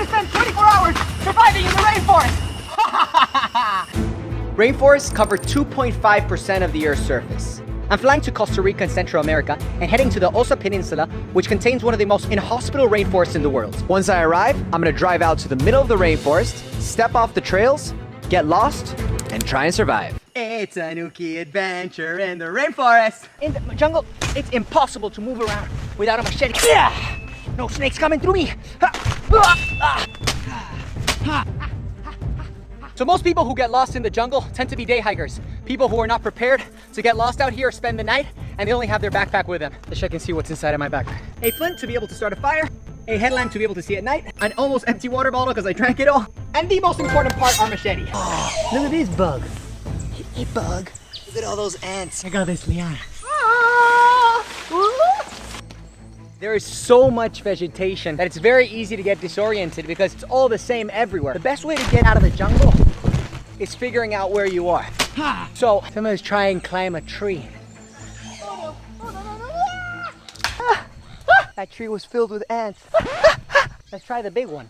spend 24 hours surviving in the rainforest. Rainforests cover 2.5% of the Earth's surface. I'm flying to Costa Rica in Central America and heading to the Osa Peninsula, which contains one of the most inhospitable rainforests in the world. Once I arrive, I'm gonna drive out to the middle of the rainforest, step off the trails, get lost, and try and survive. It's a nookie adventure in the rainforest. In the jungle, it's impossible to move around without a machete. No snakes coming through me. So most people who get lost in the jungle tend to be day hikers. People who are not prepared to get lost out here spend the night and they only have their backpack with them. Let's check and see what's inside of my backpack. A flint to be able to start a fire, a headlamp to be able to see at night, an almost empty water bottle because I drank it all, and the most important part, our machete. Oh, look at this bug. Hey bug, look at all those ants. I got this liana. There is so much vegetation that it's very easy to get disoriented because it's all the same everywhere. The best way to get out of the jungle is figuring out where you are. So, sometimes try and climb a tree. That tree was filled with ants. Let's try the big one.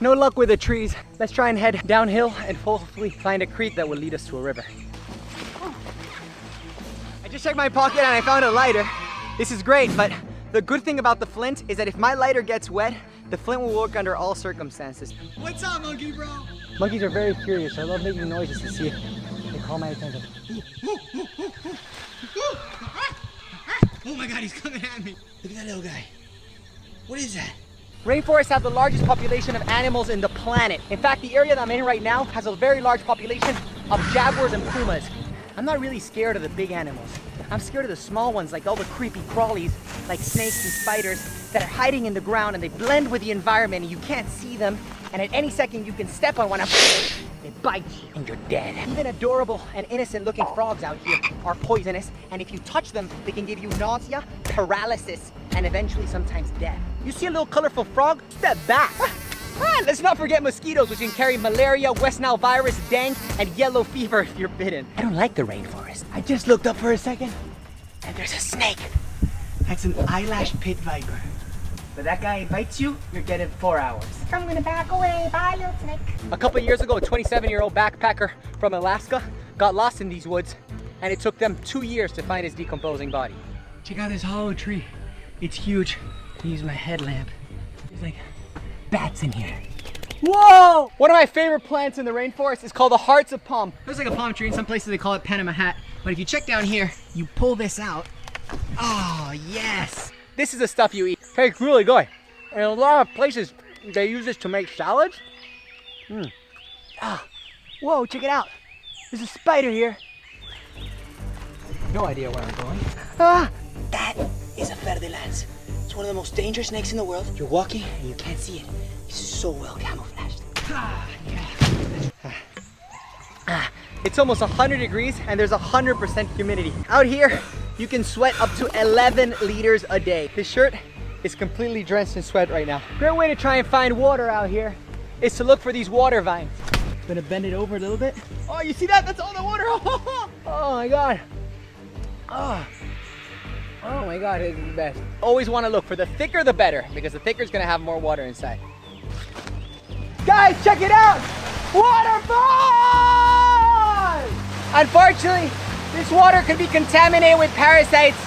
No luck with the trees. Let's try and head downhill and hopefully find a creek that will lead us to a river. I just checked my pocket and I found a lighter. This is great, but the good thing about the flint is that if my lighter gets wet, the flint will work under all circumstances. What's up, monkey bro? Monkeys are very curious. I love making noises to see if they call my attention. Oh my God, he's coming at me. Look at that little guy. What is that? Rainforests have the largest population of animals in the planet. In fact, the area that I'm in right now has a very large population of jaguars and pumas. I'm not really scared of the big animals. I'm scared of the small ones, like all the creepy crawlies, like snakes and spiders that are hiding in the ground and they blend with the environment and you can't see them. And at any second you can step on one and they bite you and you're dead. Even adorable and innocent looking frogs out here are poisonous, and if you touch them, they can give you nausea, paralysis, and eventually sometimes death. You see a little colorful frog? Step back. Let's not forget mosquitoes, which can carry malaria, West Nile virus, dengue, and yellow fever if you're bitten. I don't like the rainforest. I just looked up for a second, and there's a snake. That's an eyelash pit viper. But that guy bites you, you're dead in 4 hours. I'm gonna back away. Bye, little snake. A couple years ago, a 27-year-old backpacker from Alaska got lost in these woods, and it took them 2 years to find his decomposing body. Check out this hollow tree. It's huge. I use my headlamp. There's like bats in here. Whoa! One of my favorite plants in the rainforest is called the hearts of palm. Looks like a palm tree. In some places they call it Panama hat. But if you check down here, you pull this out. Oh, yes! This is the stuff you eat. Tastes really good. In a lot of places, they use this to make salads. Whoa, check it out. There's a spider here. No idea where I'm going. That is a Fer de Lance. It's one of the most dangerous snakes in the world. You're walking and you can't see it. It's so well camouflaged. It's almost 100 degrees and there's 100% humidity. Out here, you can sweat up to 11 liters a day. This shirt is completely drenched in sweat right now. Great way to try and find water out here is to look for these water vines. I'm gonna bend it over a little bit. Oh, you see that? That's all the water. Oh my God. Oh my God, it's the best. Always wanna look for the thicker the better, because the thicker is gonna have more water inside. Guys, check it out! Waterfalls! Unfortunately, this water could be contaminated with parasites,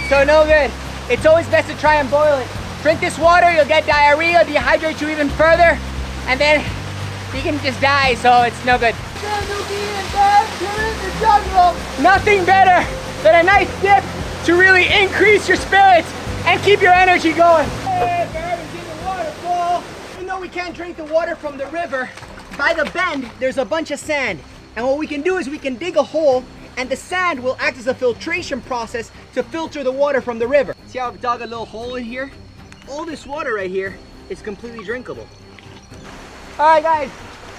so no good. It's always best to try and boil it. Drink this water, you'll get diarrhea, dehydrate you even further, and then you can just die, so it's no good. Nothing better than a nice dip to really increase your spirits and keep your energy going. Hey, Bermies in the waterfall. Even though we can't drink the water from the river, by the bend, there's a bunch of sand. And what we can do is we can dig a hole and the sand will act as a filtration process to filter the water from the river. See how I've dug a little hole in here? All this water right here is completely drinkable. All right, guys,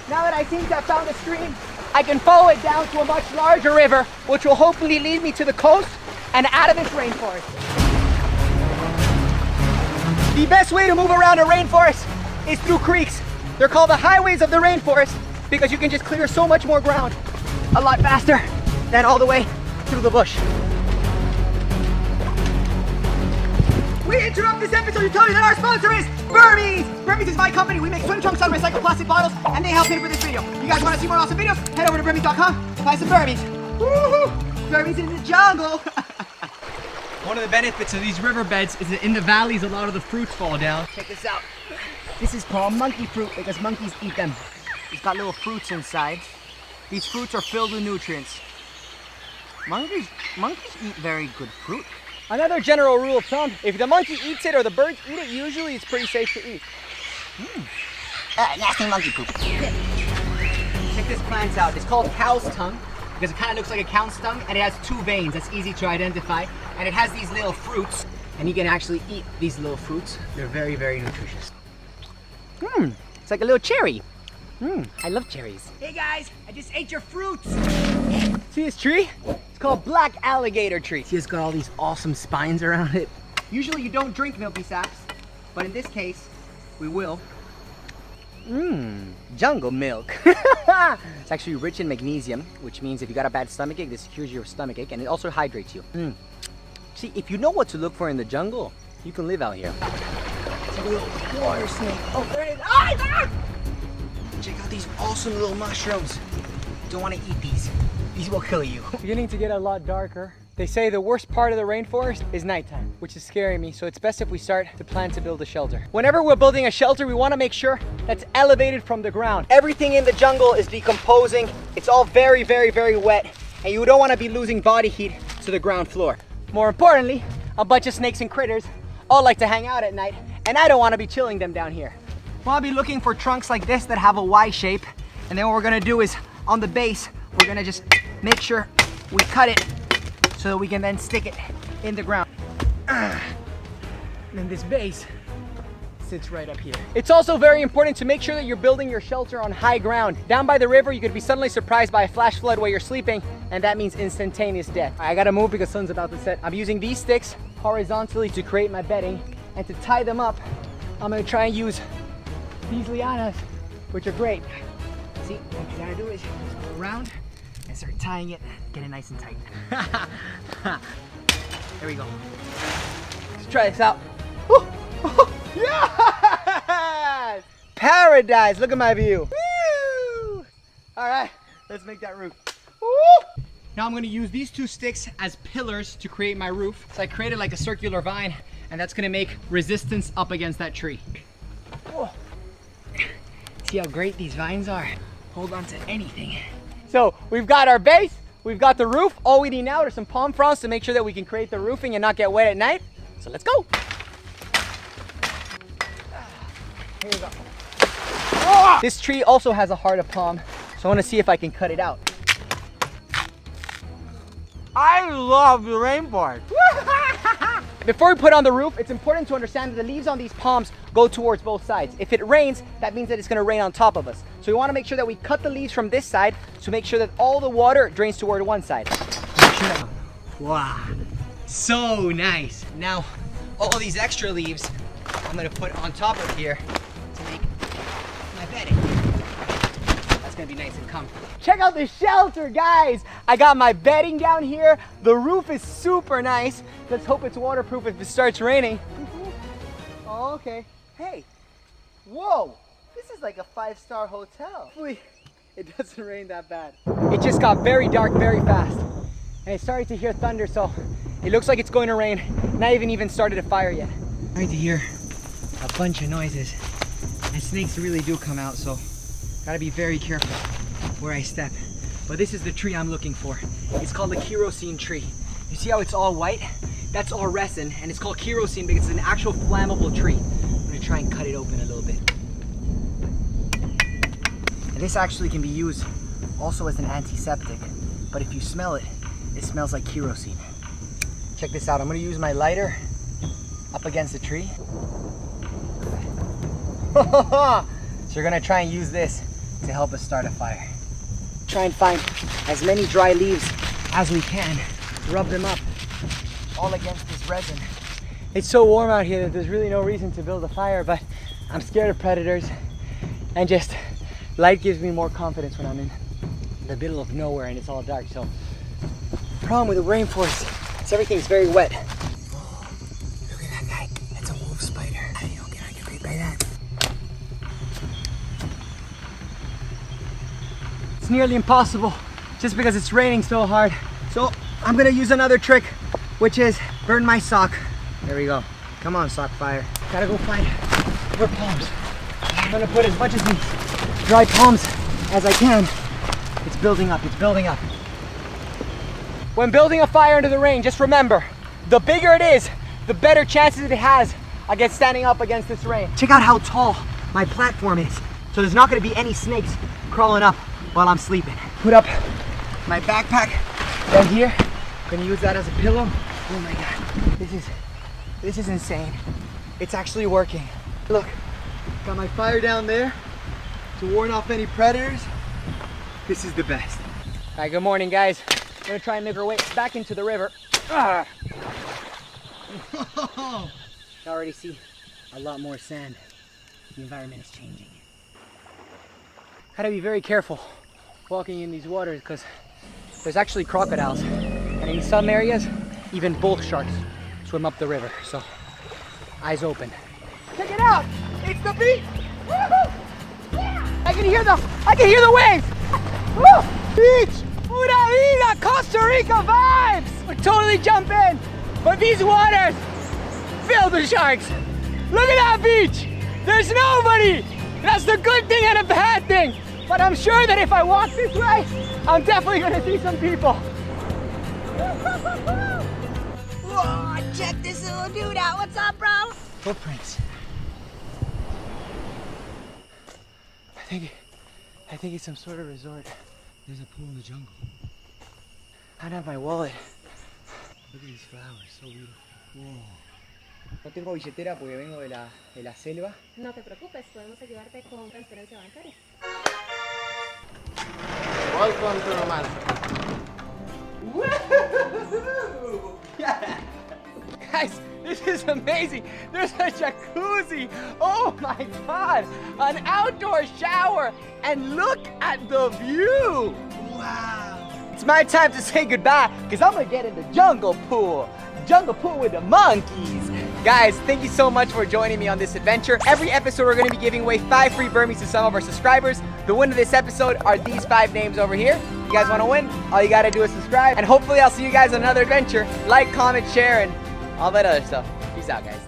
now that I think I found a stream, I can follow it down to a much larger river, which will hopefully lead me to the coast and out of this rainforest. The best way to move around a rainforest is through creeks. They're called the highways of the rainforest because you can just clear so much more ground a lot faster than all the way through the bush. we interrupt this episode to tell you that our sponsor is Bermies! Bermies is my company. We make swim trunks out of recycled plastic bottles, and they help pay for this video. You guys want to see more awesome videos? Head over to Bermies.com, buy some Bermies. Woohoo! Bermies in the jungle! One of the benefits of these riverbeds is that in the valleys, a lot of the fruits fall down. Check this out. This is called monkey fruit because monkeys eat them. It's got little fruits inside. These fruits are filled with nutrients. Monkeys eat very good fruit. Another general rule of thumb, if the monkey eats it or the birds eat it, usually it's pretty safe to eat. Nasty monkey poop. Check this plant out. It's called cow's tongue because it kind of looks like a cow's tongue, and it has two veins. That's easy to identify. And it has these little fruits, and you can actually eat these little fruits. They're very, very nutritious. It's like a little cherry. I love cherries. Hey guys, I just ate your fruits. See this tree? It's called black alligator tree. See, it's got all these awesome spines around it. Usually you don't drink milky saps, but in this case, we will. Jungle milk. It's actually rich in magnesium, which means if you got a bad stomachache, this cures your stomachache, and it also hydrates you. See, if you know what to look for in the jungle, you can live out here. It's a little water snake. Oh, there it is. Ah! Check out these awesome little mushrooms. Don't want to eat these. These will kill you. Beginning to get a lot darker. They say the worst part of the rainforest is nighttime, which is scaring me, so it's best if we start to plan to build a shelter. Whenever we're building a shelter, we want to make sure that's elevated from the ground. Everything in the jungle is decomposing. It's all very, very, very wet, and you don't want to be losing body heat to the ground floor. More importantly, a bunch of snakes and critters all like to hang out at night, and I don't want to be chilling them down here. Well, I'll be looking for trunks like this that have a Y shape, and then what we're gonna do is on the base, we're gonna just make sure we cut it so that we can then stick it in the ground. And then this base sits right up here. It's also very important to make sure that you're building your shelter on high ground. Down by the river, you could be suddenly surprised by a flash flood while you're sleeping, and that means instantaneous death. I gotta move because sun's about to set. I'm using these sticks horizontally to create my bedding, and to tie them up, I'm gonna try and use these lianas, which are great. See, what you gotta do is just go around and start tying it, get it nice and tight. There we go. Let's try this out. Yes! Paradise, look at my view. Woo! All right, let's make that roof. Woo! Now I'm gonna use these two sticks as pillars to create my roof. So I created like a circular vine, and that's gonna make resistance up against that tree. Oh. See how great these vines are? Hold on to anything. So we've got our base, we've got the roof. All we need now are some palm fronds to make sure that we can create the roofing and not get wet at night. So let's go. Here we go. Oh! This tree also has a heart of palm, so I want to see if I can cut it out. I love the rainforest. Before we put on the roof, it's important to understand that the leaves on these palms go towards both sides. If it rains, that means that it's gonna rain on top of us. So we wanna make sure that we cut the leaves from this side to make sure that all the water drains toward one side. Wow, so nice. Now, all these extra leaves, I'm gonna put on top of here to make my bedding. That's gonna be nice and comfy. Check out the shelter, guys. I got my bedding down here. The roof is super nice. Let's hope it's waterproof if it starts raining. Oh, okay. Hey, whoa, this is like a 5-star hotel. Hopefully it doesn't rain that bad. It just got very dark very fast, and it's starting to hear thunder, so it looks like it's going to rain. And I haven't even started a fire yet. I'm starting to hear a bunch of noises, and snakes really do come out, so gotta be very careful where I step. But this is the tree I'm looking for. It's called the kerosene tree. You see how it's all white? That's all resin, and it's called kerosene because it's an actual flammable tree. I'm gonna try and cut it open a little bit. And this actually can be used also as an antiseptic, but if you smell it, it smells like kerosene. Check this out, I'm gonna use my lighter up against the tree. So we're gonna try and use this to help us start a fire. Try and find as many dry leaves as we can, rub them up all against this resin. It's so warm out here that there's really no reason to build a fire, but I'm scared of predators, and just light gives me more confidence when I'm in the middle of nowhere and it's all dark. So the problem with the rainforest is everything's very wet. Oh, look at that guy. It's nearly impossible just because it's raining so hard. So I'm gonna use another trick, which is burn my sock. There we go. Come on, sock fire. Gotta go find more palms. I'm gonna put as much of these dry palms as I can. It's building up, it's building up. When building a fire under the rain, just remember, the bigger it is, the better chances it has against standing up against this rain. Check out how tall my platform is. So there's not gonna be any snakes crawling up while I'm sleeping. Put up my backpack right here. I'm gonna use that as a pillow. Oh my God, this is insane. It's actually working. Look, got my fire down there to warn off any predators. This is the best. All right, good morning, guys. We're gonna try and make our way back into the river. I already see a lot more sand. The environment is changing. Gotta be very careful walking in these waters because there's actually crocodiles. And in some areas, even bull sharks swim up the river. So, eyes open. Check it out! It's the beach! Woo-hoo! Yeah! I can hear the waves! Woo! Beach! Pura vida! Costa Rica vibes! We're totally jumping! But these waters filled with sharks! Look at that beach! There's nobody! That's the good thing and a bad thing! But I'm sure that if I walk this way, I'm definitely gonna see some people. Whoa, check this little dude out. What's up, bro? Footprints. I think it's some sort of resort. There's a pool in the jungle. I don't have my wallet. Look at these flowers, so beautiful. Whoa. No tengo billetera porque vengo de la selva. No te preocupes, podemos ayudarte con transferencia bancaria. Welcome to Remanso. Yeah. Guys, this is amazing. There's a jacuzzi. Oh my God. An outdoor shower. And look at the view. Wow. It's my time to say goodbye because I'm going to get in the jungle pool. Jungle pool with the monkeys. Guys, thank you so much for joining me on this adventure. Every episode, we're going to be giving away 5 free Bermies to some of our subscribers. The winner of this episode are these 5 names over here. If you guys want to win, all you got to do is subscribe. And hopefully I'll see you guys on another adventure. Like, comment, share, and all that other stuff. Peace out, guys.